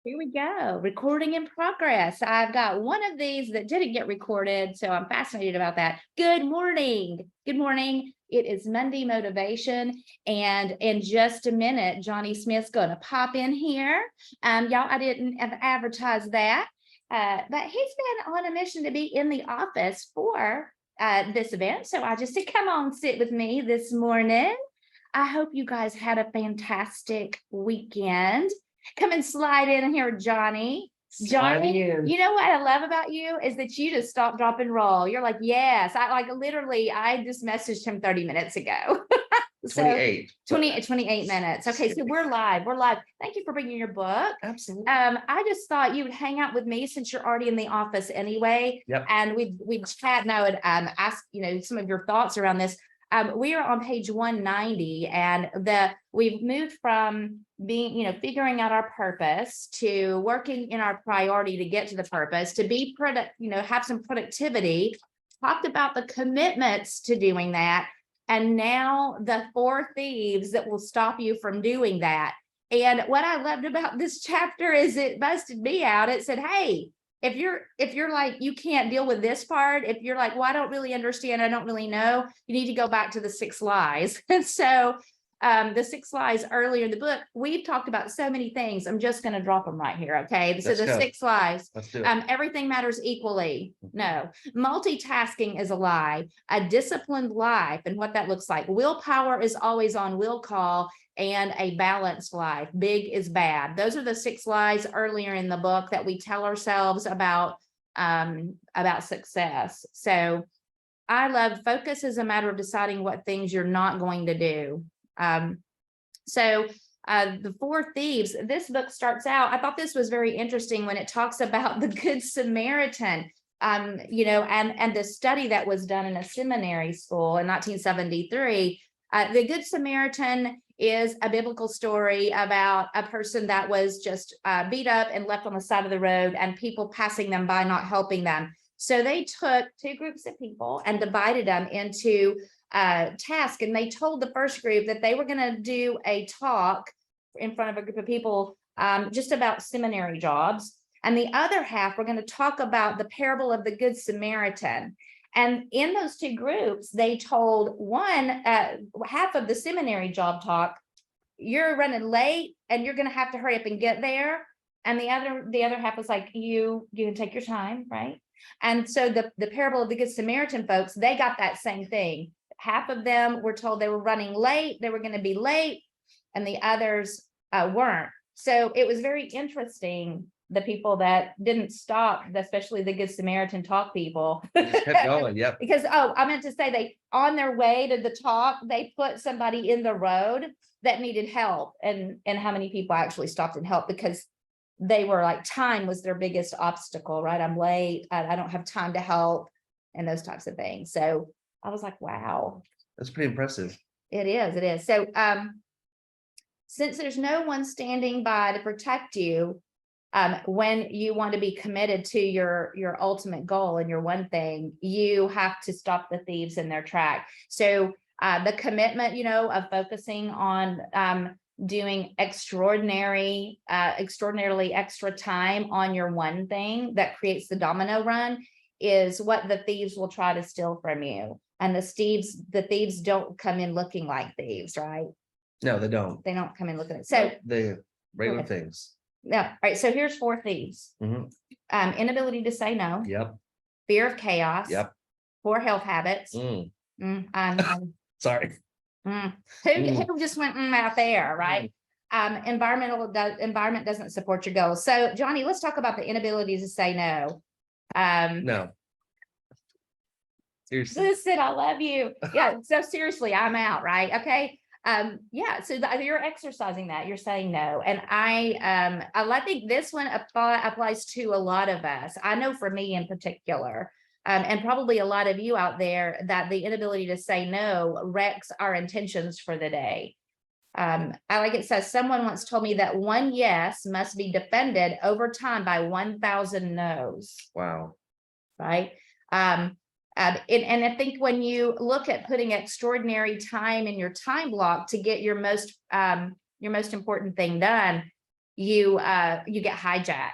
Here we go. Recording in progress. I've got one of these that didn't get recorded, so I'm fascinated about that. Good morning. Good morning. It is Monday Motivation, and in just a minute, Johnny Smith's going to pop in here. Y'all, I didn't advertise that, but he's been on a mission to be in the office for this event. So I just said, come on, sit with me this morning. I hope you guys had a fantastic weekend. Come and slide in here, Johnny. Johnny, you know what I love about you is that you just stop, drop, and roll. You're like, yes. I just messaged him 30 minutes ago. 28 minutes. Okay, so we're live. Thank you for bringing your book. Absolutely. I just thought you would hang out with me since you're already in the office anyway. Yep. And we'd chat and I would ask, some of your thoughts around this. We are on page 190, and we've moved from being, figuring out our purpose to working in our priority to get to the purpose, to be have some productivity, talked about the commitments to doing that. And now the 4 thieves that will stop you from doing that. And what I loved about this chapter is it busted me out. It said, hey, if you're like, you can't deal with this part, if you're like, well, I don't really understand, I don't really know, you need to go back to the 6 lies. And so the 6 lies earlier in the book, we've talked about so many things. I'm just going to drop them right here. Okay. So the 6 lies, Let's do it. Everything matters equally. No, multitasking is a lie, a disciplined life and what that looks like. Willpower is always on will call, and a balanced life. Big is bad. Those are the 6 lies earlier in the book that we tell ourselves about success. So I love focus is a matter of deciding what things you're not going to do. The 4 thieves, this book starts out, I thought this was very interesting when it talks about the Good Samaritan, and the study that was done in a seminary school in 1973. The Good Samaritan is a biblical story about a person that was just beat up and left on the side of the road and people passing them by, not helping them. So they took 2 groups of people and divided them into tasks. And they told the first group that they were going to do a talk in front of a group of people just about seminary jobs. And the other half, we're going to talk about the parable of the Good Samaritan. And in those 2 groups, they told half of the seminary job talk, you're running late and you're going to have to hurry up and get there. And the other half was like, you can take your time, right? And so the parable of the Good Samaritan folks, they got that same thing. Half of them were told they were running late, they were going to be late, and the others weren't. So it was very interesting. The people that didn't stop, especially the Good Samaritan talk people. Just kept going, yep. Because, I meant to say they, on their way to the talk, they put somebody in the road that needed help. And how many people actually stopped and helped, because they were like, time was their biggest obstacle, right? I'm late, I don't have time to help, and those types of things. So I was like, wow. That's pretty impressive. It is. So since there's no one standing by to protect you, when you want to be committed to your ultimate goal and your one thing, you have to stop the thieves in their track. So the commitment, of focusing on doing extraordinarily extra time on your one thing that creates the domino run is what the thieves will try to steal from you. And the thieves don't come in looking like thieves, right? No, they don't. They don't come in looking. So the regular things. Yeah. All right. So here's 4 thieves. Mm-hmm. Inability to say no. Yep. Fear of chaos. Yep. Poor health habits. Sorry. Who just went out there, right? Environment doesn't support your goals. So Johnny, let's talk about the inability to say no. No. Seriously. Listen, I love you. Yeah. So seriously, I'm out, right? Okay. So you're exercising that, you're saying no. And I think this one applies to a lot of us. I know for me in particular, and probably a lot of you out there, that the inability to say no wrecks our intentions for the day. It says, someone once told me that one yes must be defended over time by 1,000 no's. Wow. Right. And I think when you look at putting extraordinary time in your time block to get your most important thing done, you get hijacked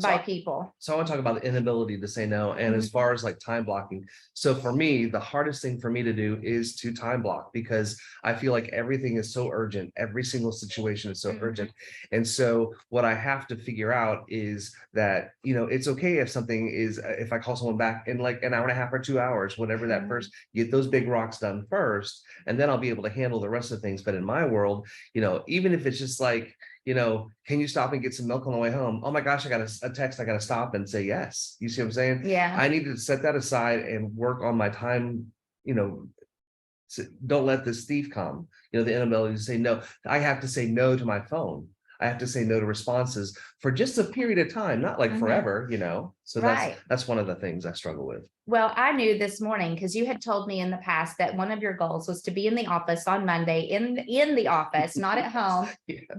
by people. So I want to talk about the inability to say no. And as far as like time blocking. So for me, the hardest thing for me to do is to time block, because I feel like everything is so urgent. Every single situation is so urgent. And so what I have to figure out is that, it's okay if something is, if I call someone back in like an hour and a half or 2 hours, whatever that first, get those big rocks done first, and then I'll be able to handle the rest of things. But in my world, even if it's just like, can you stop and get some milk on the way home? Oh my gosh, I got a text. I got to stop and say yes. You see what I'm saying? Yeah. I need to set that aside and work on my time. Don't let this thief come. The inability to say no. I have to say no to my phone. I have to say no to responses for just a period of time, not like forever, So that's one of the things I struggle with. Well, I knew this morning because you had told me in the past that one of your goals was to be in the office on Monday, in the office, not at home,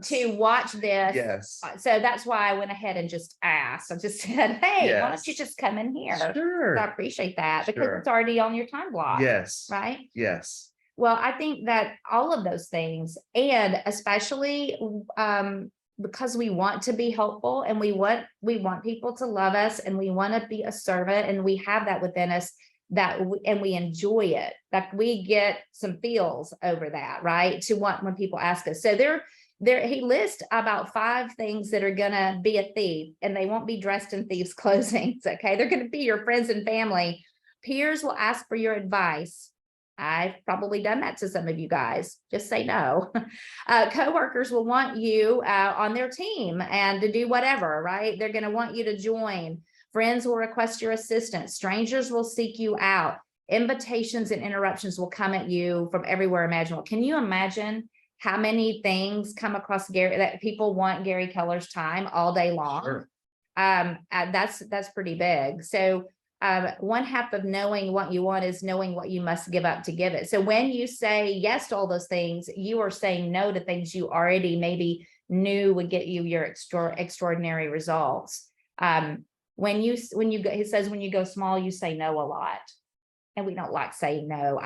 to watch this. Yes. So that's why I went ahead and just asked. I just said, hey, why don't you just come in here? Sure. So I appreciate that because it's already on your time block. Yes. Right? Yes. Well, I think that all of those things, and especially because we want to be helpful and we want people to love us and we want to be a servant, and we have that within us, and we enjoy it. Like we get some feels over that, right? To want when people ask us. So he lists about 5 things that are gonna be a thief, and they won't be dressed in thieves' clothing. Okay, they're gonna be your friends and family. Peers will ask for your advice. I've probably done that to some of you guys. Just say no. Coworkers will want you on their team and to do whatever, right? They're going to want you to join. Friends will request your assistance. Strangers will seek you out. Invitations and interruptions will come at you from everywhere imaginable. Can you imagine how many things come across Gary that people want Gary Keller's time all day long? Sure. That's pretty big. So one half of knowing what you want is knowing what you must give up to give it. So when you say yes to all those things, you are saying no to things you already maybe knew would get you your extraordinary results. He says, when you go small, you say no a lot. And we don't like saying no.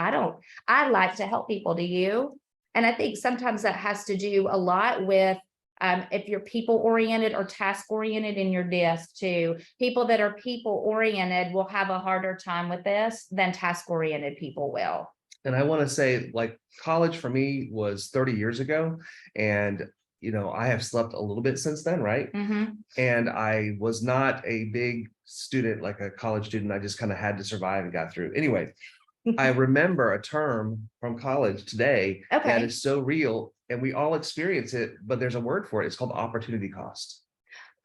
I like to help people. Do you? And I think sometimes that has to do a lot with if you're people oriented or task oriented in your disc too. People that are people oriented will have a harder time with this than task oriented people will. And I want to say, like, college for me was 30 years ago. And, I have slept a little bit since then, right? And I was not a big student, like a college student. I just kind of had to survive and got through. Anyway, I remember a term from college today that is so real, and we all experience it, but there's a word for it. It's called opportunity cost.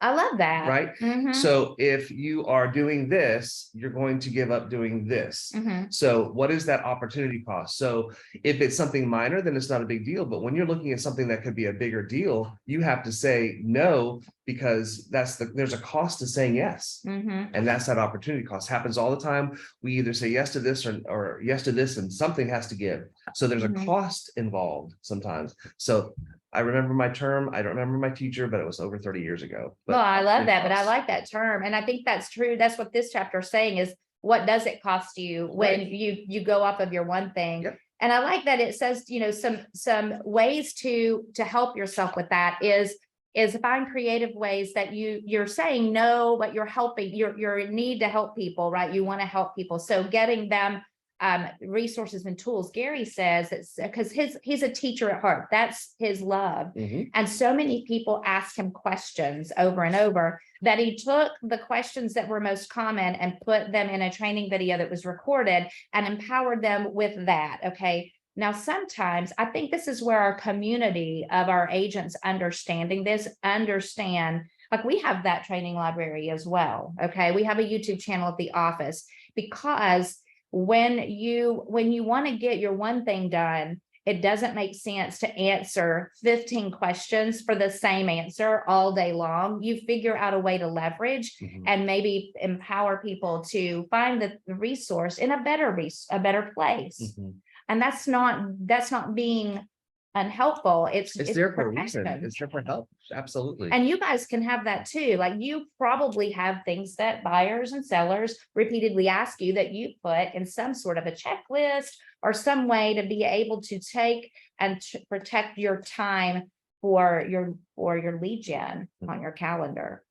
I love that. Right. So if you are doing this, you're going to give up doing this. So what is that opportunity cost? So if it's something minor, then it's not a big deal. But when you're looking at something that could be a bigger deal, you have to say no, because there's a cost to saying yes. And that's that opportunity cost. Happens all the time. We either say yes to this or yes to this, and something has to give. So there's a cost involved sometimes. So I remember my term. I don't remember my teacher, but it was over 30 years ago. Well, I love that, but I like that term. And I think that's true. That's what this chapter is saying is, what does it cost you when you go off of your one thing? And I like that it says, some ways to help yourself with that is find creative ways that you're saying no, but you're helping, your need to help people, right? You want to help people. So getting them resources and tools. Gary says it's because he's a teacher at heart. That's his love. And so many people ask him questions over and over that he took the questions that were most common and put them in a training video that was recorded and empowered them with that. Okay. Now, sometimes I think this is where our community of our agents understand, like we have that training library as well. Okay. We have a YouTube channel at the office, because when you want to get your one thing done, it doesn't make sense to answer 15 questions for the same answer all day long. You figure out a way to leverage and maybe empower people to find the resource in a better place. And that's not being unhelpful. It's there for a reason. It's there for help. Absolutely. And you guys can have that too. Like you probably have things that buyers and sellers repeatedly ask you that you put in some sort of a checklist or some way to be able to take and protect your time for your lead gen on your calendar.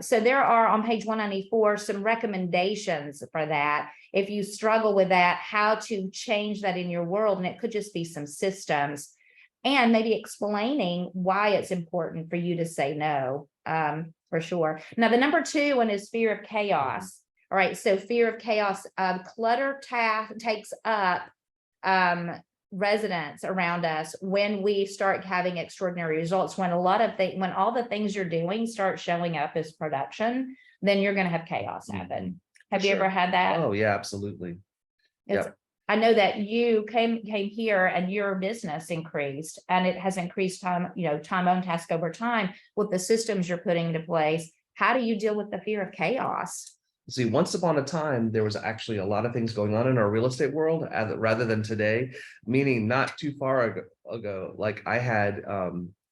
So there are on page 194 some recommendations for that. If you struggle with that, how to change that in your world, and it could just be some systems, and maybe explaining why it's important for you to say no, for sure. Now, the number 2 one is fear of chaos. All right, so fear of chaos, clutter takes up residence around us when we start having extraordinary results. When when all the things you're doing start showing up as production, then you're going to have chaos happen. Have you Sure. ever had that? Oh yeah, absolutely. Yep. I know that you came here and your business increased, and it has increased time on task over time with the systems you're putting into place. How do you deal with the fear of chaos? See, once upon a time, there was actually a lot of things going on in our real estate world rather than today, meaning not too far ago, like I had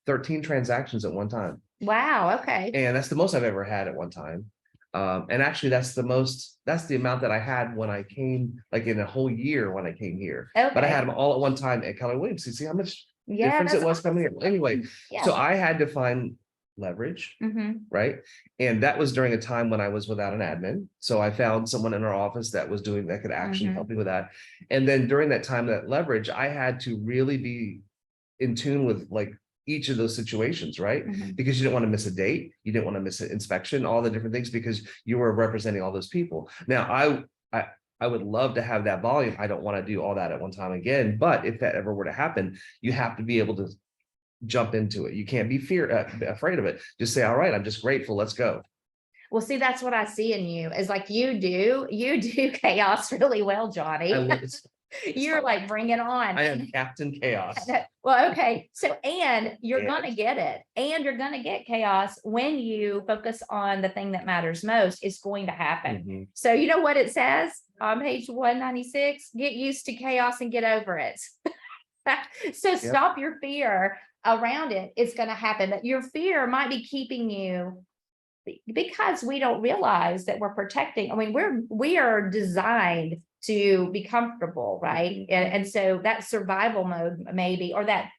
13 transactions at one time. Wow. Okay. And that's the most I've ever had at one time. And actually that's the amount that I had when I came, like in a whole year when I came here. Okay. But I had them all at one time at Keller Williams. You see how much difference it was coming here. Anyway, yeah. So I had to find leverage, right? And that was during a time when I was without an admin. So I found someone in our office that could actually help me with that. And then during that time, that leverage, I had to really be in tune with like each of those situations, right? Because you didn't want to miss a date, you didn't want to miss an inspection, all the different things, because you were representing all those people. Now, I would love to have that volume. I don't want to do all that at one time again, but if that ever were to happen, you have to be able to jump into it. You can't be afraid of it. Just say, all right, I'm just grateful. Let's go. Well, see, that's what I see in you, is like you do chaos really well, Johnny. You're like, bring it on. I am Captain Chaos. Well, okay. So, and you're going to get it, and you're going to get chaos when you focus on the thing that matters most. It's going to happen. So you know what it says on page 196, get used to chaos and get over it. So stop your fear around it. It's going to happen. That your fear might be keeping you, because we don't realize that we're protecting. I mean, we are designed to be comfortable, right? And so that survival mode maybe, or that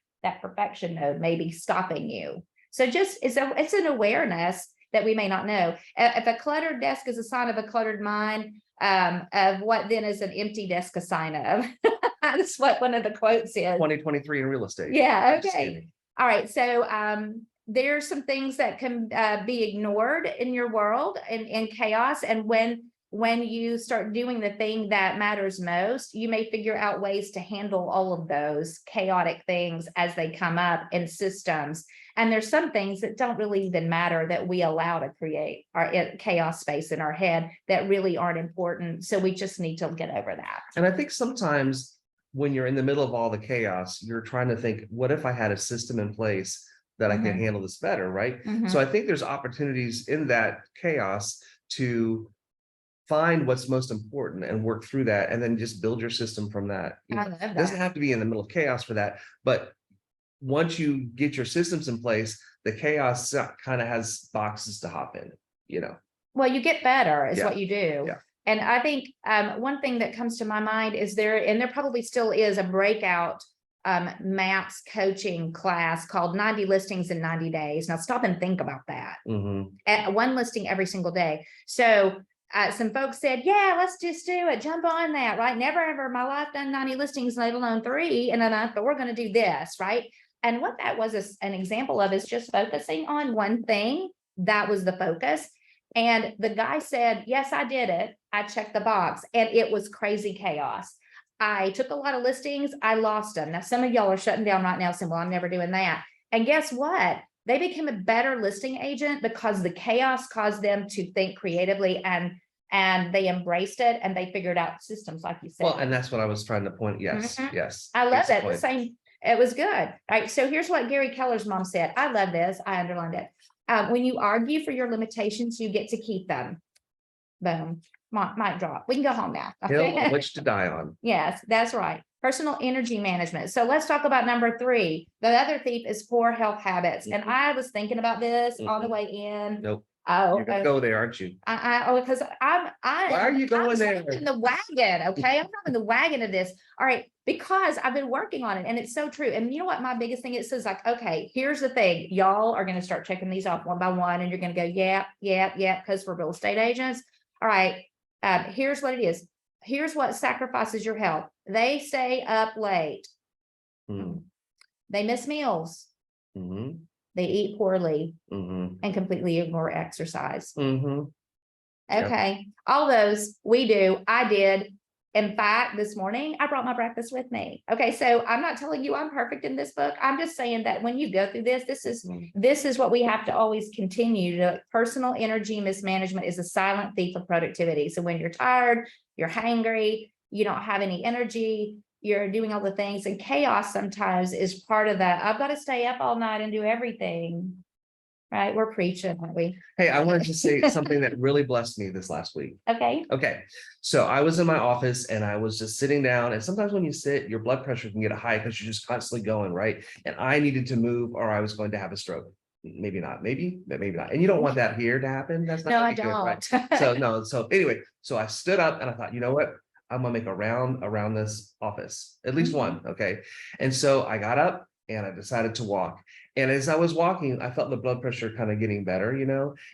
perfection mode may be stopping you. So it's an awareness that we may not know. If a cluttered desk is a sign of a cluttered mind, of what then is an empty desk a sign of? That's what one of the quotes is. 2023 in real estate. Yeah. Okay. All right. So there's some things that can be ignored in your world in chaos. And when you start doing the thing that matters most, you may figure out ways to handle all of those chaotic things as they come up in systems. And there's some things that don't really even matter that we allow to create our chaos space in our head that really aren't important. So we just need to get over that. And I think sometimes when you're in the middle of all the chaos, you're trying to think, what if I had a system in place that I can handle this better, right? So I think there's opportunities in that chaos to find what's most important and work through that, and then just build your system from that. I love that. It doesn't have to be in the middle of chaos for that, but once you get your systems in place, the chaos kind of has boxes to hop in, Well, you get better is what you do. Yeah. And I think one thing that comes to my mind is there probably still is a breakout MAPS coaching class called 90 listings in 90 days. Now stop and think about that. At one listing every single day. So some folks said, yeah, let's just do it. Jump on that, right? Never ever in my life done 90 listings, let alone 3. And then I thought, we're going to do this, right? And what that was an example of is just focusing on one thing. That was the focus. And the guy said, yes, I did it. I checked the box, and it was crazy chaos. I took a lot of listings. I lost them. Now, some of y'all are shutting down right now saying, well, I'm never doing that. And guess what? They became a better listing agent because the chaos caused them to think creatively, and they embraced it, and they figured out systems, like you said. Well, and that's what I was trying to point. Yes. Yes. I love that. The same. It was good. All right. So here's what Gary Keller's mom said. I love this. I underlined it. When you argue for your limitations, you get to keep them. Boom. Mic drop. We can go home now. Hill on which to die on. Yes, that's right. Personal energy management. So let's talk about number 3. The other thief is poor health habits. And I was thinking about this on the way in. Nope. Oh, You're gonna go there, aren't you? because Why are you going there? in the wagon. Okay. I'm in the wagon of this. All right. Because I've been working on it and it's so true. And you know what? My biggest thing, it says like, okay, here's the thing. Y'all are going to start checking these off one by one and you're going to go, yeah, yeah, yeah. Because we're real estate agents. All right. Here's what it is. Here's what sacrifices your health. They stay up late. Mm. They miss meals. Mm-hmm. They eat poorly Mm-hmm. and completely ignore exercise. Mm-hmm. Yep. Okay. All those we do. I did. In fact, this morning I brought my breakfast with me. Okay. So I'm not telling you I'm perfect in this book. I'm just saying that when you go through this, this is what we have to always continue to. Personal energy mismanagement is a silent thief of productivity. So when you're tired, you're hangry, you don't have any energy, you're doing all the things, and chaos sometimes is part of that. I've got to stay up all night and do everything. Right. We're preaching, aren't we? Hey, I wanted to say something that really blessed me this last week. Okay. Okay. So I was in my office and I was just sitting down, and sometimes when you sit, your blood pressure can get high because you're just constantly going, right? And I needed to move or I was going to have a stroke. Maybe not, maybe, but maybe not. And you don't want that here to happen. That's not No, I good, right? don't. So no, so anyway, so I stood up and I thought, you know what? I'm gonna make a round around this office, at least one. Okay. And so I got up and I decided to walk. And as I was walking, I felt the blood pressure kind of getting better,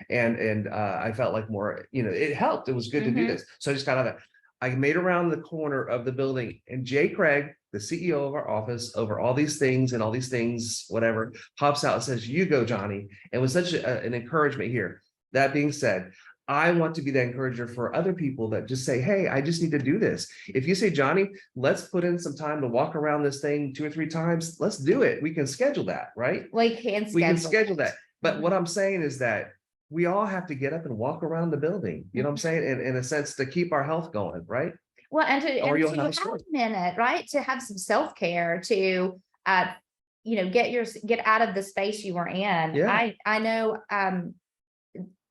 and I felt like more, it helped. It was good to do this. So I just got out of that. I made around the corner of the building, and Jay Craig, the CEO of our office, over all these things and all these things, whatever, pops out and says, "You go, Johnny." And with such an encouragement here. That being said, I want to be the encourager for other people that just say, "Hey, I just need to do this." If you say, "Johnny, let's put in some time to walk around this thing 2 or 3 times," let's do it. We can schedule that, right? We can schedule that. But what I'm saying is that we all have to get up and walk around the building. You know what I'm saying? In a sense, to keep our health going, right? Well, and to, Or and you'll to have a have stroke. a minute, right? To have some self-care, to get out of the space you were in. Yeah. I know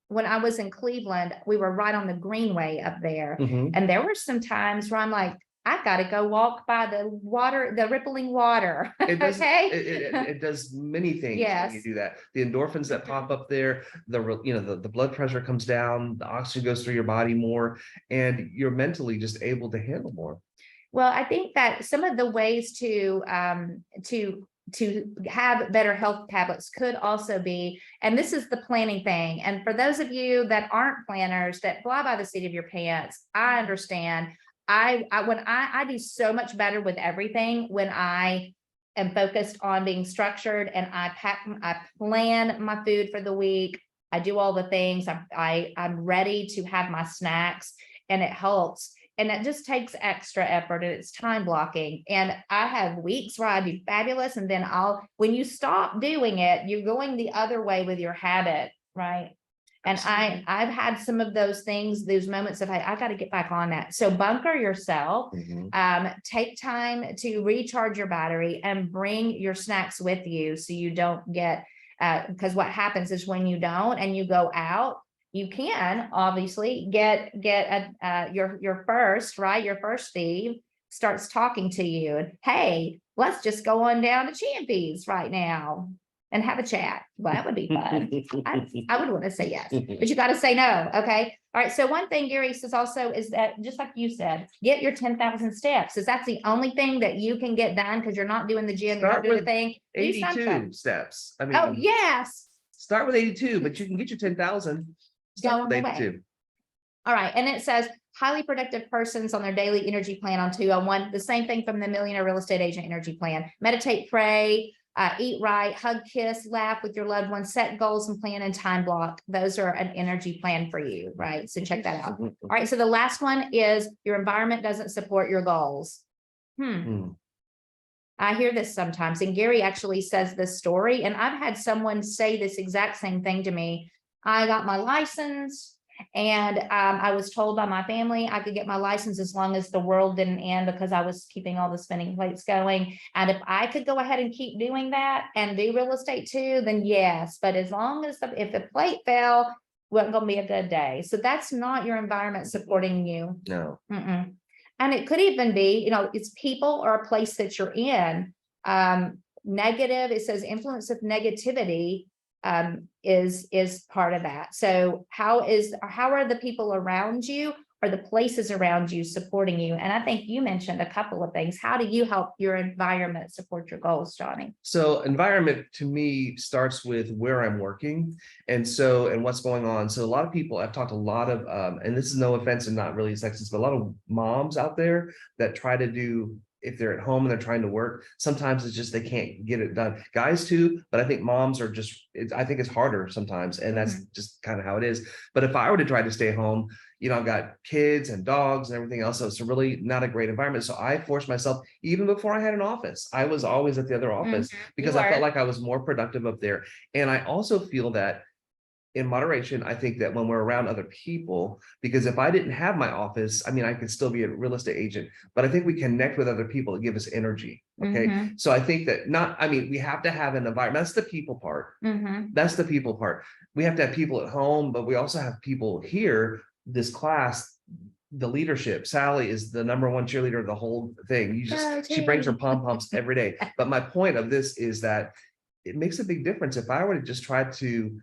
when I was in Cleveland, we were right on the Greenway up there. Mhm. And there were some times where I'm like, I got to go walk by the water, the rippling water. It does, Okay. it does many things when you Yes. do that. The endorphins that pop up there, the blood pressure comes down, the oxygen goes through your body more, and you're mentally just able to handle more. Well, I think that some of the ways to have better health tablets could also be, and this is the planning thing. And for those of you that aren't planners, that fly by the seat of your pants, I understand. I do so much better with everything when I am focused on being structured, and I plan my food for the week. I do all the things. I'm ready to have my snacks, and it helps. And it just takes extra effort, and it's time blocking. And I have weeks where I do fabulous. And then when you stop doing it, you're going the other way with your habit. Right. And Absolutely. I've had some of those things, those moments of, I got to get back on that. So bunker yourself, take time to recharge your battery, and bring your snacks with you so you don't get, because what happens is when you don't and you go out, you can obviously get your first thief starts talking to you, and hey, let's just go on down to Champy's right now and have a chat. Well, that would be fun. I would want to say yes, but you got to say no. Okay. All right. So one thing Gary says also is that, just like you said, get your 10,000 steps. Is that's the only thing that you can get done because you're not doing the gym, you're not doing the thing. 82 steps. I mean, oh yes. Start with 82, but you can get your 10,000. Go on the way. All right. And it says highly productive persons on their daily energy plan on 201. The same thing from the Millionaire Real Estate Agent Energy Plan. Meditate, pray, eat right, hug, kiss, laugh with your loved ones, set goals and plan and time block. Those are an energy plan for you, right? So check that out. All right. So the last one is your environment doesn't support your goals. I hear this sometimes. And Gary actually says this story. And I've had someone say this exact same thing to me. I got my license, and I was told by my family I could get my license as long as the world didn't end, because I was keeping all the spinning plates going. And if I could go ahead and keep doing that and do real estate too, then yes. But as long as if the plate fell, wasn't going to be a good day. So that's not your environment supporting you. No. And it could even be, it's people or a place that you're in. Negative, it says influence of negativity is part of that. So how are the people around you, or the places around you supporting you? And I think you mentioned a couple of things. How do you help your environment support your goals, Johnny? So environment to me starts with where I'm working and what's going on. So a lot of people, I've talked to a lot of, and this is no offense and not really sexist, but a lot of moms out there that try to do, if they're at home and they're trying to work, sometimes it's just they can't get it done. Guys too, but I think moms are just, I think it's harder sometimes, and that's just kind of how it is. But if I were to try to stay home, I've got kids and dogs and everything else, so it's really not a great environment. So I forced myself, even before I had an office, I was always at the other office because I felt like I was more productive up there. And I also feel that in moderation, I think that when we're around other people, because if I didn't have my office, I mean, I could still be a real estate agent, but I think we connect with other people to give us energy. Okay. So I think that we have to have an environment. That's the people part. That's the people part. We have to have people at home, but we also have people here. This class, the leadership, Sally is the #1 cheerleader of the whole thing. She brings her pom-poms every day. But my point of this is that it makes a big difference. If I were to just try to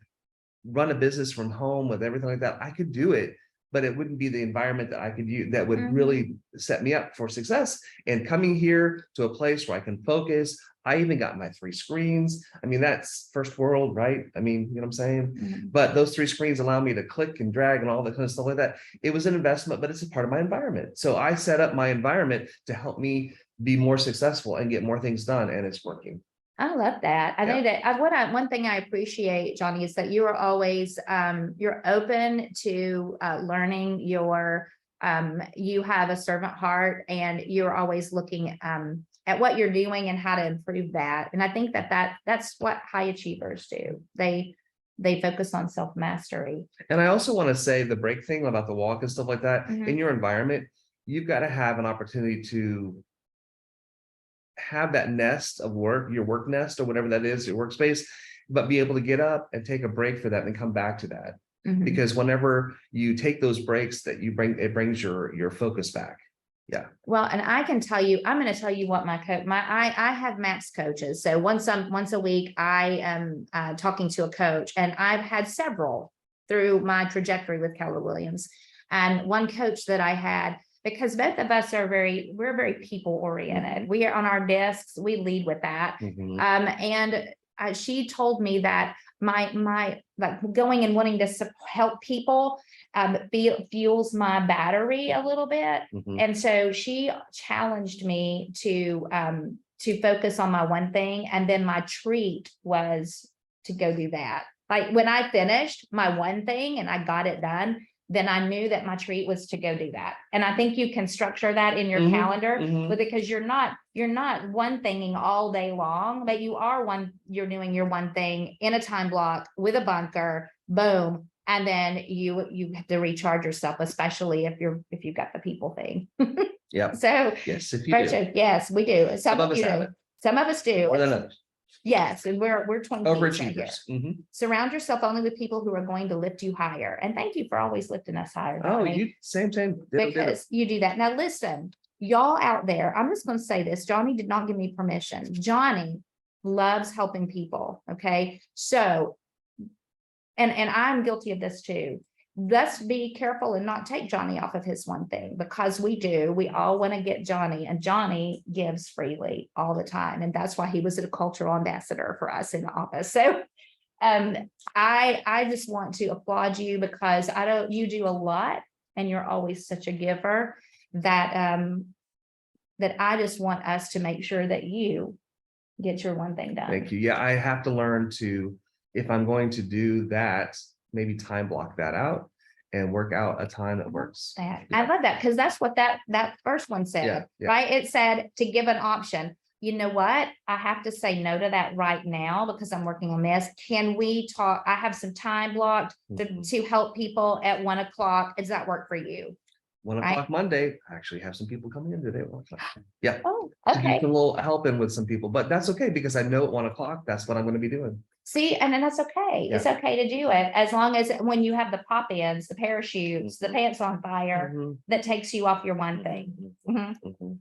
run a business from home with everything like that, I could do it, but it wouldn't be the environment that I could use that would really set me up for success. And coming here to a place where I can focus, I even got my 3 screens. I mean, that's first world, right? I mean, you know what I'm saying? But those 3 screens allow me to click and drag and all that kind of stuff like that. It was an investment, but it's a part of my environment. So I set up my environment to help me be more successful and get more things done, and it's working. I love that. I know that one thing I appreciate, Johnny, is that you are always, you're open to learning. You have a servant heart, and you're always looking at what you're doing and how to improve that. And I think that's what high achievers do. They focus on self-mastery. And I also want to say the break thing about the walk and stuff like that, in your environment, you've got to have an opportunity to have that nest of work, your work nest or whatever that is, your workspace, but be able to get up and take a break for that and come back to that. Because whenever you take those breaks that you bring, it brings your focus back. Yeah. Well, and I can tell you, I'm going to tell you what I have max coaches. So once a week, I am talking to a coach, and I've had several through my trajectory with Keller Williams. And one coach that I had, because both of us we're very people oriented. We are on our desks. We lead with that. She told me that my like going and wanting to help people fuels my battery a little bit. And so she challenged me to focus on my one thing. And then my treat was to go do that. Like when I finished my one thing and I got it done, then I knew that my treat was to go do that. And I think you can structure that in your calendar, because you're not one thinging all day long, but you're doing your one thing in a time block with a bunker, boom. And then you have to recharge yourself, especially if you've got the people thing. Yeah. So yes, if you do. Yes, we do. Some of us have it. Some of us do. More than others. Yes, and we're overachievers. Surround yourself only with people who are going to lift you higher. And thank you for always lifting us higher. Oh, you same. Because you do that. Now listen, y'all out there, I'm just going to say this. Johnny did not give me permission. Johnny loves helping people. Okay. So, and I'm guilty of this too. Let's be careful and not take Johnny off of his one thing, because we all want to get Johnny, and Johnny gives freely all the time. And that's why he was a cultural ambassador for us in the office. So I just want to applaud you, because you do a lot, and you're always such a giver that I just want us to make sure that you get your one thing done. Thank you. Yeah, I have to learn to, if I'm going to do that, maybe time block that out and work out a time that works. I love that, because that's what that first one said, right? It said to give an option. You know what? I have to say no to that right now because I'm working on this. Can we talk? I have some time blocked to help people at 1 o'clock. Does that work for you? 1 o'clock Monday. I actually have some people coming in today at 1 o'clock. Yeah. Oh, To okay. do a little helping with some people, but that's okay, because I know at 1 o'clock, that's what I'm going to be doing. See, and then that's okay. It's okay to do it, as long as when you have the pop-ins, the parachutes, the pants on fire, that takes you off your one thing.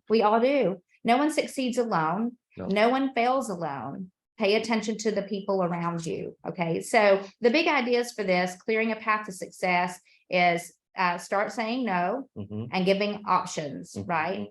We all do. No one succeeds alone. No one fails alone. Pay attention to the people around you. Okay. So the big ideas for this, clearing a path to success, is start saying no and giving options, right?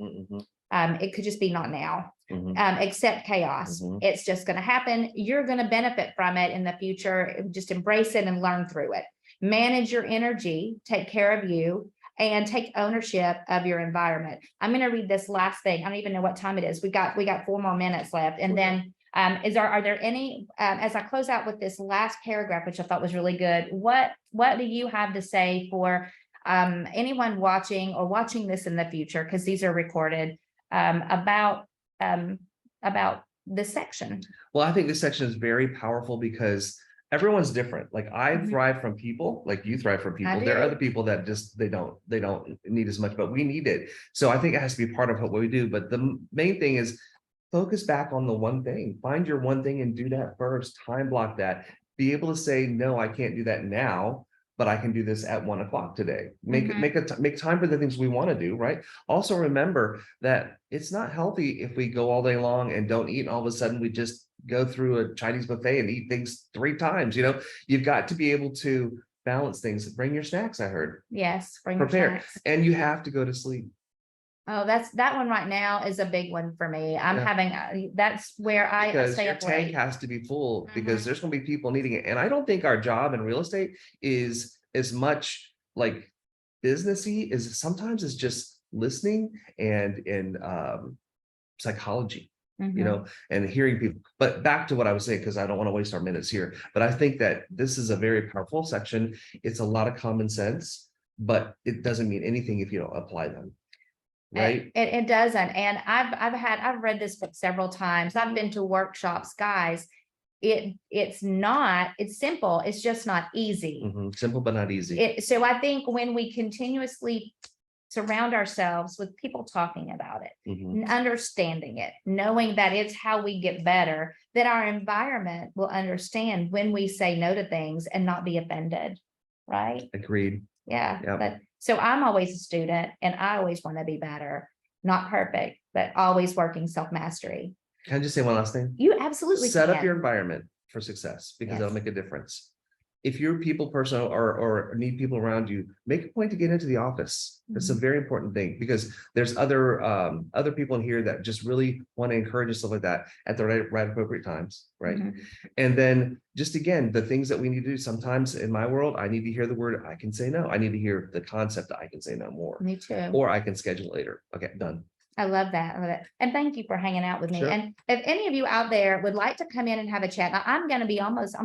It could just be not now. Accept chaos. It's just going to happen. You're going to benefit from it in the future. Just embrace it and learn through it. Manage your energy, take care of you, and take ownership of your environment. I'm going to read this last thing. I don't even know what time it is. We got 4 more minutes left. And then are there any, as I close out with this last paragraph, which I thought was really good, what do you have to say for anyone watching or watching this in the future, because these are recorded, about this section? Well, I think this section is very powerful because everyone's different. Like I thrive from people, like you thrive from people. There are other people that just they don't need as much, but we need it. So I think it has to be part of what we do. But the main thing is focus back on the one thing. Find your one thing and do that first. Time block that. Be able to say, no, I can't do that now, but I can do this at 1 o'clock today. Make time for the things we want to do, right? Also remember that it's not healthy if we go all day long and don't eat, and all of a sudden we just go through a Chinese buffet and eat things 3 times. You've got to be able to balance things. Bring your snacks, I heard. Yes, prepare. And you have to go to sleep. Oh, that one right now is a big one for me. I'm having, that's where I stay your up tank late. has to be full because there's going to be people needing it. And I don't think our job in real estate is as much like businessy as sometimes it's just listening and in psychology, and hearing people. But back to what I was saying, because I don't want to waste our minutes here, but I think that this is a very powerful section. It's a lot of common sense, but it doesn't mean anything if you don't apply them. Right. It doesn't. And I've read this book several times. I've been to workshops, guys. It's simple. It's just not easy. Simple, but not easy. So I think when we continuously surround ourselves with people talking about it, understanding it, knowing that it's how we get better, that our environment will understand when we say no to things and not be offended. Right. Agreed. Yeah. But so I'm always a student and I always want to be better, not perfect, but always working self-mastery. Can I just say one last thing? You absolutely set up your environment for success, because that'll make a difference. If you're a people person or need people around you, make a point to get into the office. That's a very important thing, because there's other people in here that just really want to encourage and stuff like that at the right appropriate times, right? And then just again, the things that we need to do. Sometimes in my world, I need to hear the word I can say no. I need to hear the concept that I can say no more. Me too. Or I can schedule later. Okay, done. I love that. I love it. And thank you for hanging out with me. Sure. And if any of you out there would like to come in and have a chat, I'm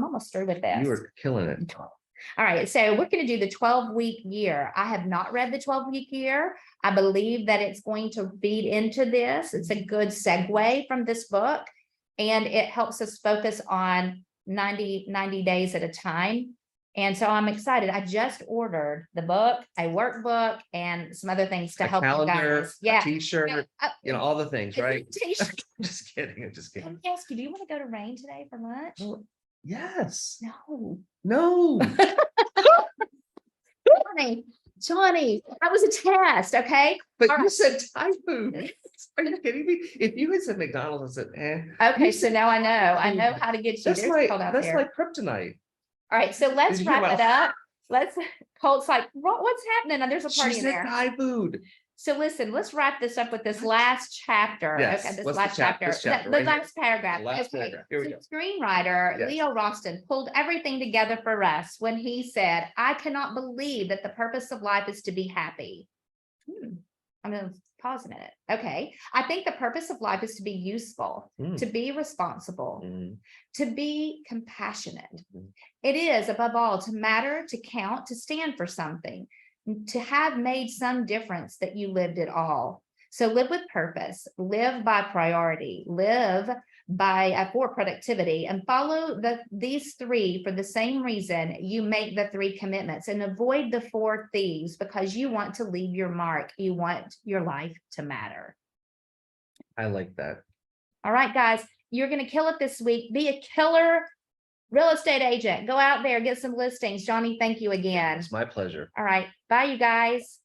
almost through with this. You are killing it. All right. So we're going to do the 12-week year. I have not read the 12-week year. I believe that it's going to feed into this. It's a good segue from this book, and it helps us focus on 90 days at a time. And so I'm excited. I just ordered the book, a workbook, and some other things to help you guys. Yeah, t-shirt, all the things, right? Just kidding. I'm just kidding. Let me ask you, do you want to go to Rain today for lunch? Well, yes. No. Johnny, that was a test, okay? But you said Thai food. Are you kidding me? If you had said McDonald's, I said, eh. Okay, so now I know. I know how to get you. That's like kryptonite. All right, so let's wrap it up. Colt's like, what's happening? And there's a party in there. Thai food. So listen, let's wrap this up with this last chapter. Yes. Okay, this What's last the chapter. the last paragraph. Last paragraph. Here we go. Screenwriter Leo Roston pulled everything together for us when he said, "I cannot believe that the purpose of life is to be happy." I'm going to pause a minute. Okay. I think the purpose of life is to be useful, to be responsible, to be compassionate. It is, above all, to matter, to count, to stand for something, to have made some difference that you lived at all. So live with purpose, live by priority, live for productivity, and follow these 3 for the same reason you make the 3 commitments, and avoid the 4 thieves, because you want to leave your mark. You want your life to matter. I like that. All right, guys, you're going to kill it this week. Be a killer real estate agent. Go out there, get some listings. Johnny, thank you again. It's my pleasure. All right. Bye, you guys.